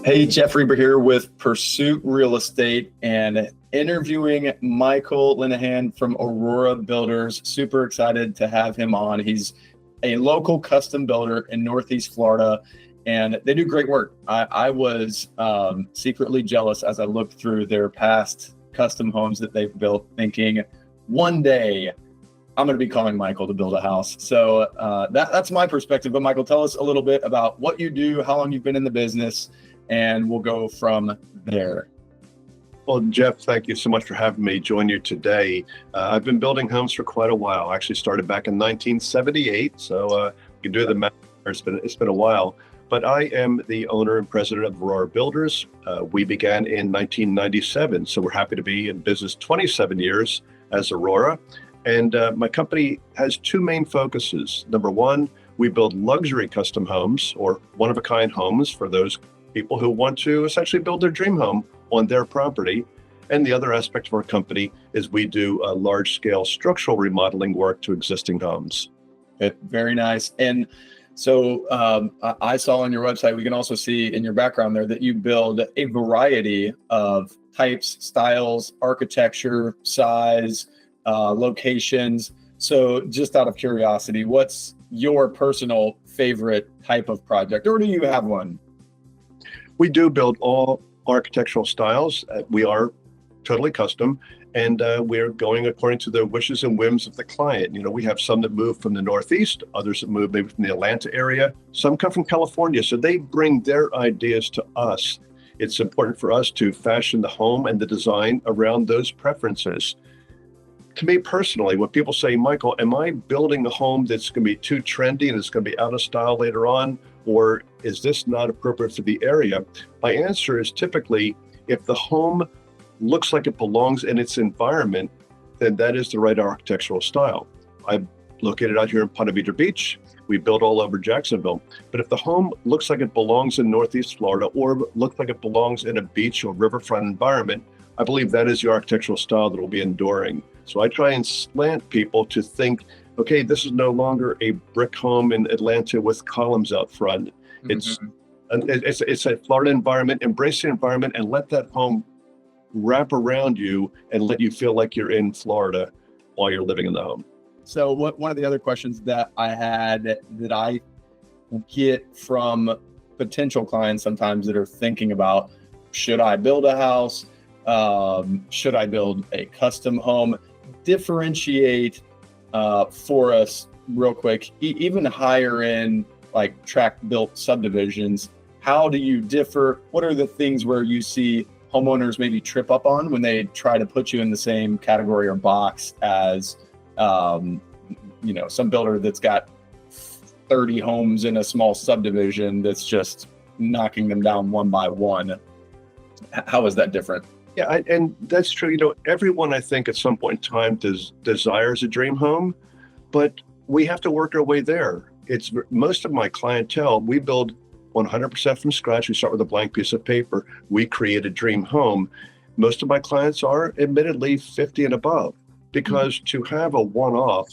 Hey, Jeff Reber here with Pursuit Real Estate and interviewing Michael Lenahen from Aurora Builders. Super excited to have him on. He's a local custom builder in Northeast Florida, and they do great work. I was secretly jealous as I looked through their past custom homes that they've built, thinking one day I'm going to be calling Michael to build a house. So that's my perspective. But Michael, tell us a little bit about what you do, how long you've been in the business, and we'll go from there. Well, Jeff, thank you so much for having me join you today. I've been building homes for quite a while. I actually started back in 1978, so you can do the math. It's been a while. But I am the owner and president of Aurora Builders. We began in 1997, so we're happy to be in business 27 years as Aurora. And my company has two main focuses. Number one, we build luxury custom homes or one-of-a-kind homes for those people who want to essentially build their dream home on their property. And the other aspect of our company is we do large-scale structural remodeling work to existing homes. Very nice. And so I saw on your website, we can also see in your background there that you build a variety of types, styles, architecture, size, locations. So just out of curiosity, what's your personal favorite type of project, or do you have one? We do build all architectural styles. We are totally custom, and we're going according to the wishes and whims of the client. You know, we have some that move from the Northeast, others that move maybe from the Atlanta area. Some come from California, so they bring their ideas to us. It's important for us to fashion the home and the design around those preferences. To me personally, when people say, Michael, am I building a home that's going to be too trendy and it's going to be out of style later on? Or is this not appropriate for the area? My answer is typically, if the home looks like it belongs in its environment, then that is the right architectural style. I'm located out here in Ponte Vedra Beach. We build all over Jacksonville. But if the home looks like it belongs in Northeast Florida or looks like it belongs in a beach or riverfront environment, I believe that is the architectural style that will be enduring. So I try and slant people to think, okay, this is no longer a brick home in Atlanta with columns out front. Mm-hmm. It's a Florida environment. Embrace the environment and let that home wrap around you and let you feel like you're in Florida while you're living in the home. So one of the other questions that I had that I get from potential clients sometimes that are thinking about, should I build a house? Should I build a custom home? Differentiate for us real quick, even higher in like tract built subdivisions. How do you differ? What are the things where you see homeowners maybe trip up on when they try to put you in the same category or box as some builder that's got 30 homes in a small subdivision that's just knocking them down one by one? How is that different? Yeah, and that's true. You know, everyone, I think, at some point in time desires a dream home, but we have to work our way there. It's most of my clientele, we build 100% from scratch. We start with a blank piece of paper. We create a dream home. Most of my clients are admittedly 50 and above, because to have a one-off,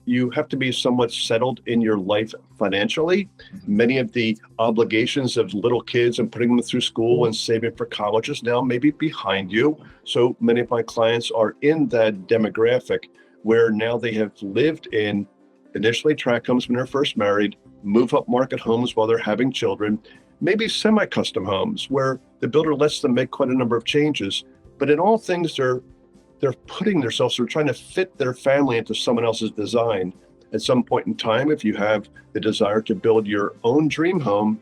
you have to be somewhat settled in your life financially. Many of the obligations of little kids and putting them through school and saving for college is now maybe behind you. So many of my clients are in that demographic where now they have lived in initially tract homes when they're first married, move up market homes while they're having children, maybe semi-custom homes where the builder lets them make quite a number of changes. But in all things, they're putting themselves, they're trying to fit their family into someone else's design. At some point in time, if you have the desire to build your own dream home,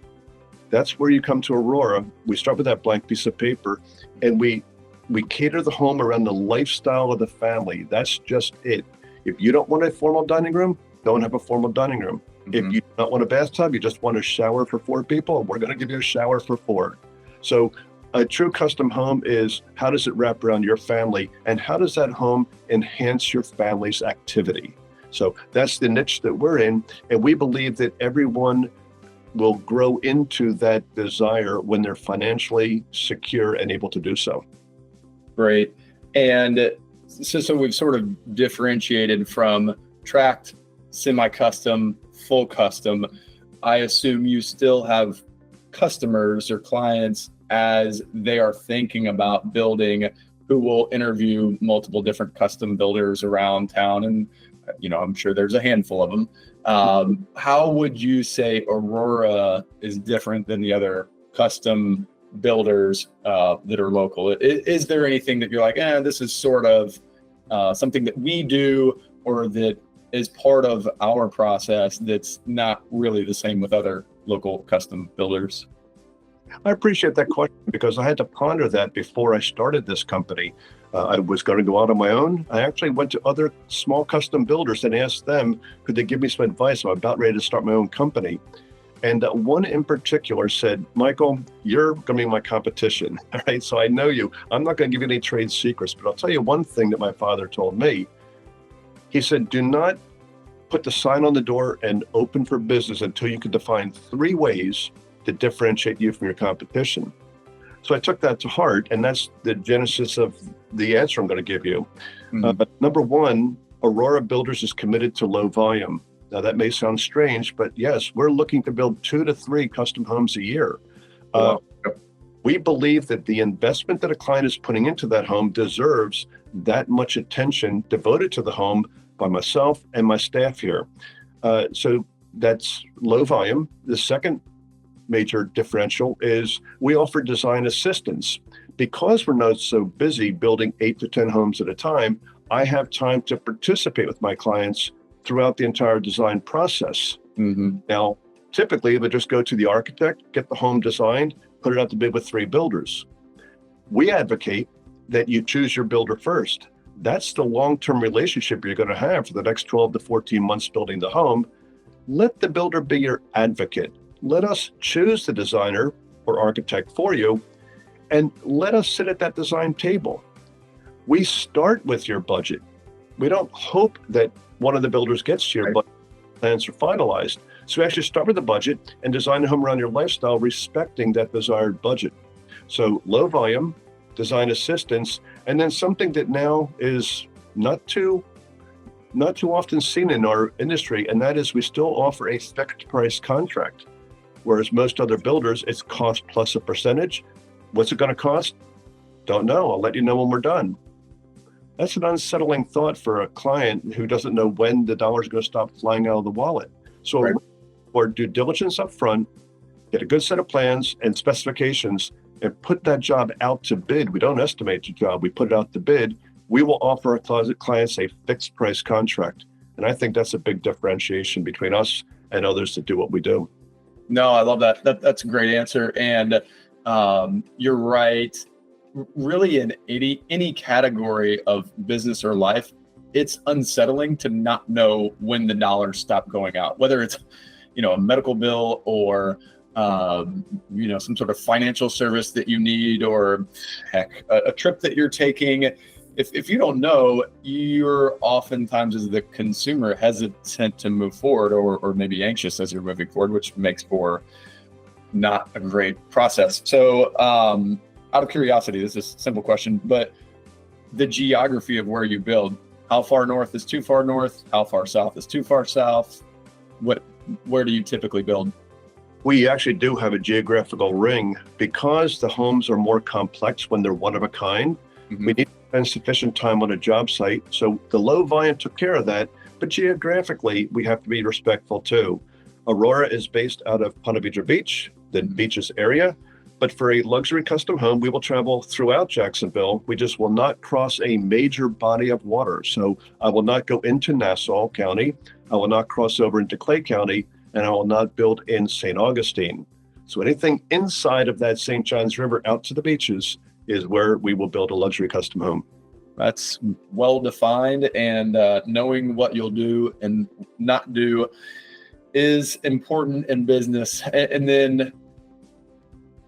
that's where you come to Aurora. We start with that blank piece of paper, and we cater the home around the lifestyle of the family. That's just it. If you don't want a formal dining room, don't have a formal dining room. Mm-hmm. If you don't want a bathtub, you just want a shower for 4 people, we're going to give you a shower for 4. So a true custom home is, how does it wrap around your family, and how does that home enhance your family's activity? So that's the niche that we're in, and we believe that everyone will grow into that desire when they're financially secure and able to do so. Great. And so we've sort of differentiated from tract, semi-custom, full custom. I assume you still have customers or clients as they are thinking about building, who will interview multiple different custom builders around town? And, I'm sure there's a handful of them. How would you say Aurora is different than the other custom builders that are local? Is there anything that you're like, this is sort of something that we do, or that is part of our process that's not really the same with other local custom builders? I appreciate that question because I had to ponder that before I started this company. I was going to go out on my own. I actually went to other small custom builders and asked them, could they give me some advice? I'm about ready to start my own company. And one in particular said, Michael, you're going to be my competition. All right. So I know you. I'm not going to give you any trade secrets, but I'll tell you one thing that my father told me. He said, do not put the sign on the door and open for business until you can define 3 ways to differentiate you from your competition. So I took that to heart, and that's the genesis of the answer I'm going to give you. Number 1, Aurora Builders is committed to low volume. Now that may sound strange, but yes, we're looking to build 2 to 3 custom homes a year. We believe that the investment that a client is putting into that home deserves that much attention devoted to the home by myself and my staff here. So that's low volume. The second major differential is we offer design assistance. Because we're not so busy building 8 to 10 homes at a time, I have time to participate with my clients throughout the entire design process. Now, typically, they just go to the architect, get the home designed, put it out to bid with 3 builders. We advocate that you choose your builder first. That's the long-term relationship you're going to have for the next 12 to 14 months building the home. Let the builder be your advocate. Let us choose the designer or architect for you, and let us sit at that design table. We start with your budget. We don't hope that one of the builders gets to your budget, plans are finalized. So we actually start with the budget and design a home around your lifestyle, respecting that desired budget. So low volume, design assistance, and then something that now is not too often seen in our industry, and that is we still offer a fixed price contract. Whereas most other builders, it's cost plus a percentage. What's it going to cost? Don't know. I'll let you know when we're done. That's an unsettling thought for a client who doesn't know when the dollar's going to stop flying out of the wallet. So or due diligence up front, get a good set of plans and specifications, and put that job out to bid. We don't estimate the job. We put it out to bid. We will offer our clients a fixed price contract. And I think that's a big differentiation between us and others that do what we do. No, I love that. That's a great answer. And you're right. Really, in any category of business or life, it's unsettling to not know when the dollars stop going out, whether it's, a medical bill or, some sort of financial service that you need, or heck, a trip that you're taking. If you don't know, you're oftentimes, as the consumer, hesitant to move forward, or maybe anxious as you're moving forward, which makes for not a great process. So out of curiosity, this is a simple question, but the geography of where you build, how far north is too far north? How far south is too far south? Where do you typically build? We actually do have a geographical ring because the homes are more complex when they're one of a kind. We need to spend sufficient time on a job site. So the low volume took care of that, but geographically, we have to be respectful too. Aurora is based out of Ponte Vedra Beach, the beaches area. But for a luxury custom home, we will travel throughout Jacksonville. We just will not cross a major body of water. So I will not go into Nassau County. I will not cross over into Clay County, and I will not build in St. Augustine. So anything inside of that St. Johns River out to the beaches is where we will build a luxury custom home. That's well defined, and knowing what you'll do and not do is important in business. And then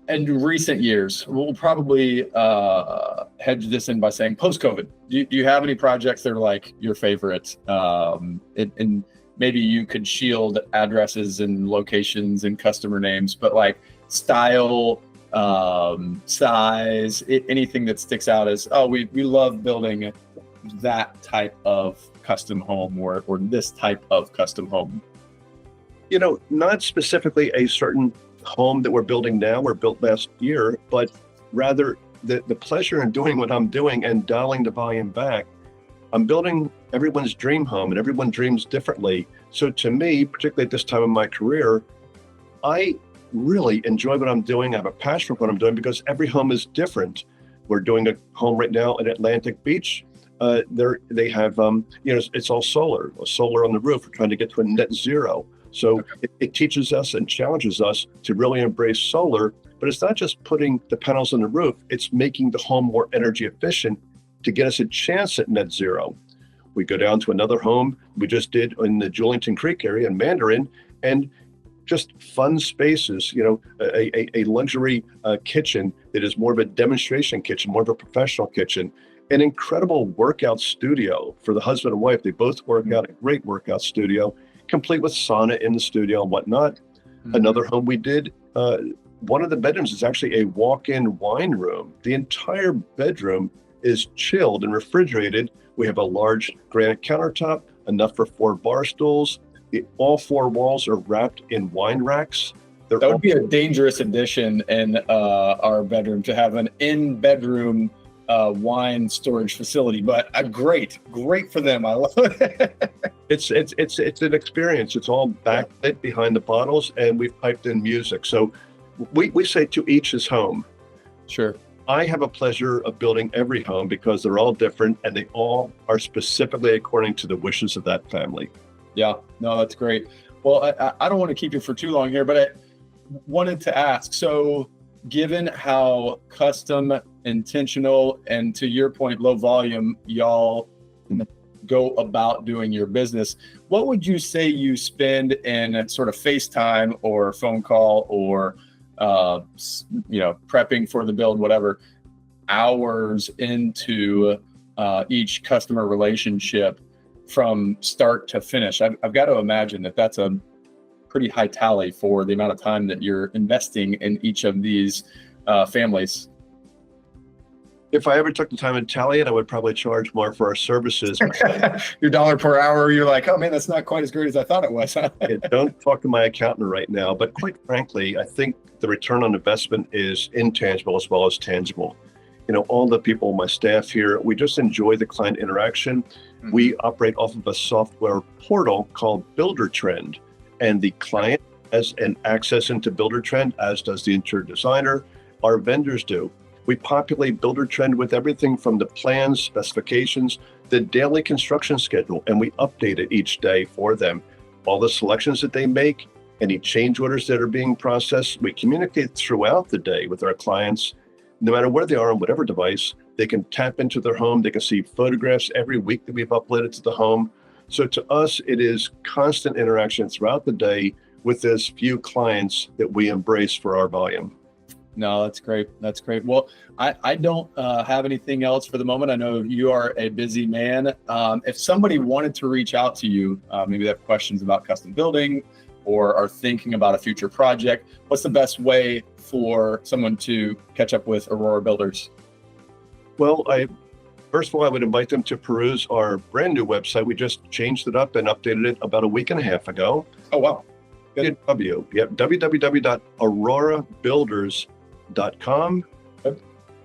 in recent years, we'll probably hedge this in by saying post-COVID, do you have any projects that are like your favorite? And maybe you could shield addresses and locations and customer names, but like style, size, anything that sticks out as, we love building that type of custom home or this type of custom home. Not specifically a certain home that we're building now were built last year, but rather the pleasure in doing what I'm doing and dialing the volume back. I'm building everyone's dream home, and everyone dreams differently. So to me, particularly at this time in my career, I really enjoy what I'm doing. I have a passion for what I'm doing because every home is different. We're doing a home right now in Atlantic Beach. They have, it's all solar on the roof. We're trying to get to a net zero. So it teaches us and challenges us to really embrace solar, but it's not just putting the panels on the roof, it's making the home more energy efficient to get us a chance at net zero. We go down to another home we just did in the Julington Creek area in Mandarin, and just fun spaces, a luxury kitchen that is more of a demonstration kitchen, more of a professional kitchen, an incredible workout studio for the husband and wife. They both work out, a great workout studio, complete with sauna in the studio and whatnot. Mm-hmm. Another home we did, one of the bedrooms is actually a walk-in wine room. The entire bedroom is chilled and refrigerated. We have a large granite countertop, enough for 4 bar stools. All 4 walls are wrapped in wine racks. That would be a dangerous addition in our bedroom, to have an in-bedroom wine storage facility, but great for them. I love it. It's an experience. It's all backlit behind the bottles, and we've piped in music. So we say to each his home. Sure. I have a pleasure of building every home because they're all different and they all are specifically according to the wishes of that family. Yeah, no, that's great. Well, I don't want to keep you for too long here, but I wanted to ask, so given how custom, intentional, and to your point, low volume, y'all go about doing your business, what would you say you spend in sort of FaceTime or phone call or prepping for the build, whatever, hours into each customer relationship from start to finish? I've got to imagine that that's a pretty high tally for the amount of time that you're investing in each of these families. If I ever took the time to tally it, I would probably charge more for our services. Your dollar per hour, you're like, oh man, that's not quite as great as I thought it was. Don't talk to my accountant right now. But quite frankly, I think the return on investment is intangible as well as tangible. All the people on my staff here, we just enjoy the client interaction. Mm-hmm. We operate off of a software portal called Builder Trend, and the client has an access into Builder Trend, as does the interior designer. Our vendors do. We populate Builder Trend with everything from the plans, specifications, the daily construction schedule, and we update it each day for them. All the selections that they make, any change orders that are being processed, we communicate throughout the day with our clients. No matter where they are on whatever device, they can tap into their home. They can see photographs every week that we've uploaded to the home. So to us, it is constant interaction throughout the day with those few clients that we embrace for our volume. No, that's great. That's great. Well, I don't have anything else for the moment. I know you are a busy man. If somebody wanted to reach out to you, maybe they have questions about custom building or are thinking about a future project, what's the best way for someone to catch up with Aurora Builders? Well, first of all, I would invite them to peruse our brand new website. We just changed it up and updated it about a week and a half ago. Oh, wow. www.aurorabuilders.com. And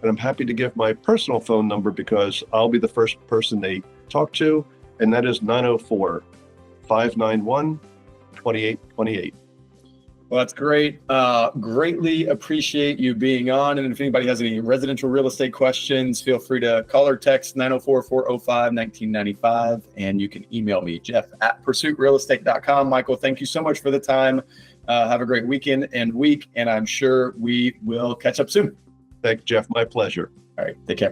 I'm happy to give my personal phone number because I'll be the first person they talk to, and that is 904-591-2828. Well, that's great. Greatly appreciate you being on. And if anybody has any residential real estate questions, feel free to call or text 904-405-1995. And you can email me, jeff@pursuitrealestate.com. Michael, thank you so much for the time. Have a great weekend and week, and I'm sure we will catch up soon. Thanks, Jeff. My pleasure. All right. Take care.